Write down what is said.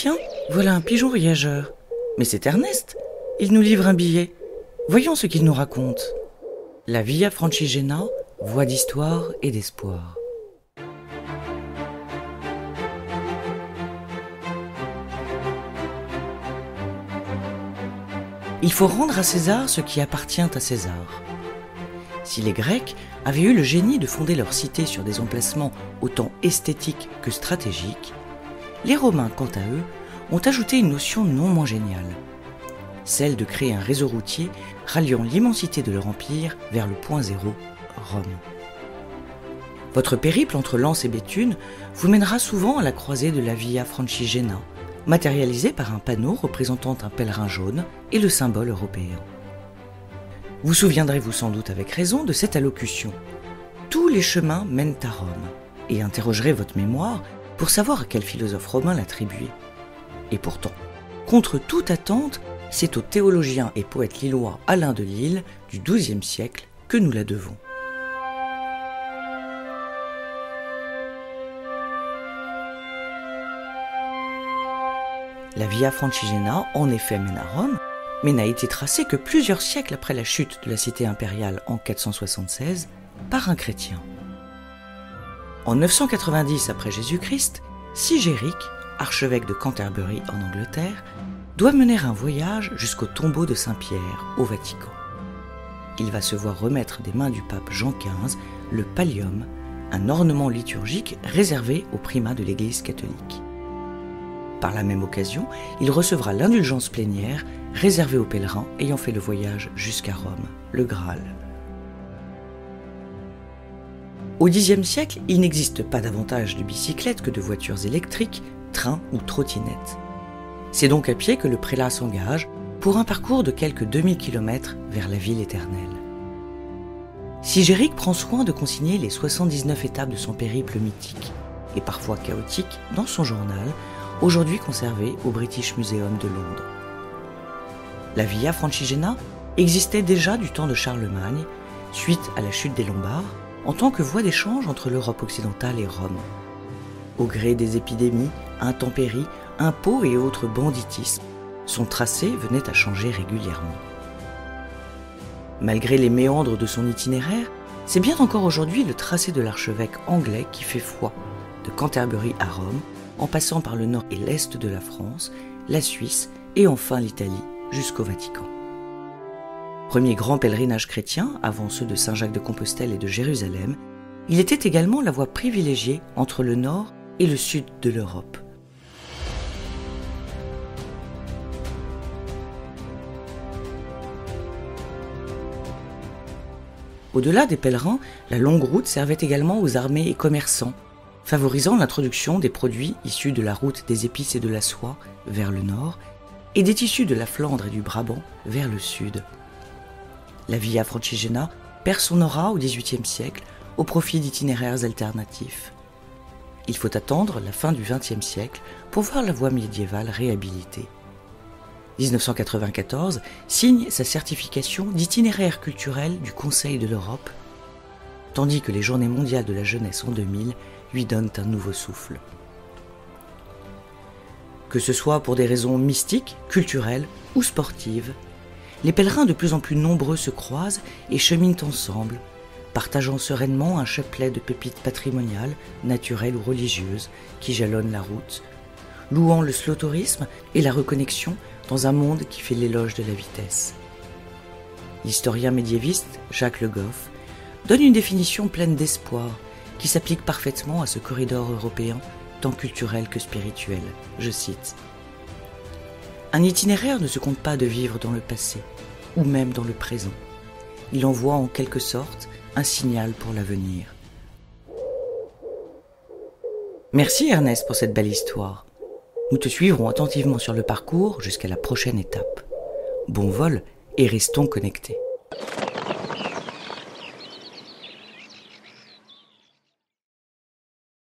Tiens, voilà un pigeon voyageur. Mais c'est Ernest. Il nous livre un billet. Voyons ce qu'il nous raconte. La Via Francigena, voie d'histoire et d'espoir. Il faut rendre à César ce qui appartient à César. Si les Grecs avaient eu le génie de fonder leur cité sur des emplacements autant esthétiques que stratégiques, les Romains, quant à eux, ont ajouté une notion non moins géniale, celle de créer un réseau routier ralliant l'immensité de leur empire vers le point zéro, Rome. Votre périple entre Lens et Béthune vous mènera souvent à la croisée de la Via Francigena, matérialisée par un panneau représentant un pèlerin jaune et le symbole européen. Vous souviendrez-vous sans doute avec raison de cette allocution « Tous les chemins mènent à Rome » et interrogerez votre mémoire pour savoir à quel philosophe romain l'attribuer. Et pourtant, contre toute attente, c'est au théologien et poète lillois Alain de Lille du XIIe siècle que nous la devons. La Via Francigena, en effet, mène à Rome, mais n'a été tracée que plusieurs siècles après la chute de la cité impériale en 476 par un chrétien. En 990 après Jésus-Christ, Sigéric, archevêque de Canterbury en Angleterre, doit mener un voyage jusqu'au tombeau de Saint-Pierre, au Vatican. Il va se voir remettre des mains du pape Jean XV le pallium, un ornement liturgique réservé au primat de l'Église catholique. Par la même occasion, il recevra l'indulgence plénière réservée aux pèlerins ayant fait le voyage jusqu'à Rome, le Graal. Au Xe siècle, il n'existe pas davantage de bicyclettes que de voitures électriques, trains ou trottinettes. C'est donc à pied que le prélat s'engage pour un parcours de quelques 2000 km vers la ville éternelle. Sigéric prend soin de consigner les 79 étapes de son périple mythique, et parfois chaotique, dans son journal, aujourd'hui conservé au British Museum de Londres. La Via Francigena existait déjà du temps de Charlemagne, suite à la chute des Lombards, en tant que voie d'échange entre l'Europe occidentale et Rome. Au gré des épidémies, intempéries, impôts et autres banditismes, son tracé venait à changer régulièrement. Malgré les méandres de son itinéraire, c'est bien encore aujourd'hui le tracé de l'archevêque anglais qui fait foi, de Canterbury à Rome, en passant par le nord et l'est de la France, la Suisse et enfin l'Italie jusqu'au Vatican. Premier grand pèlerinage chrétien avant ceux de Saint-Jacques de Compostelle et de Jérusalem, il était également la voie privilégiée entre le nord et le sud de l'Europe. Au-delà des pèlerins, la longue route servait également aux armées et commerçants, favorisant l'introduction des produits issus de la route des épices et de la soie vers le nord et des tissus de la Flandre et du Brabant vers le sud. La Via Francigena perd son aura au XVIIIe siècle au profit d'itinéraires alternatifs. Il faut attendre la fin du XXe siècle pour voir la voie médiévale réhabilitée. 1994 signe sa certification d'itinéraire culturel du Conseil de l'Europe, tandis que les Journées mondiales de la jeunesse en 2000 lui donnent un nouveau souffle. Que ce soit pour des raisons mystiques, culturelles ou sportives, les pèlerins de plus en plus nombreux se croisent et cheminent ensemble, partageant sereinement un chapelet de pépites patrimoniales, naturelles ou religieuses qui jalonnent la route, louant le slow-tourisme et la reconnexion dans un monde qui fait l'éloge de la vitesse. L'historien médiéviste Jacques Le Goff donne une définition pleine d'espoir qui s'applique parfaitement à ce corridor européen tant culturel que spirituel. Je cite : « Un itinéraire ne se compte pas de vivre dans le passé, ou même dans le présent. Il envoie en quelque sorte un signal pour l'avenir. » Merci Ernest pour cette belle histoire. Nous te suivrons attentivement sur le parcours jusqu'à la prochaine étape. Bon vol et restons connectés.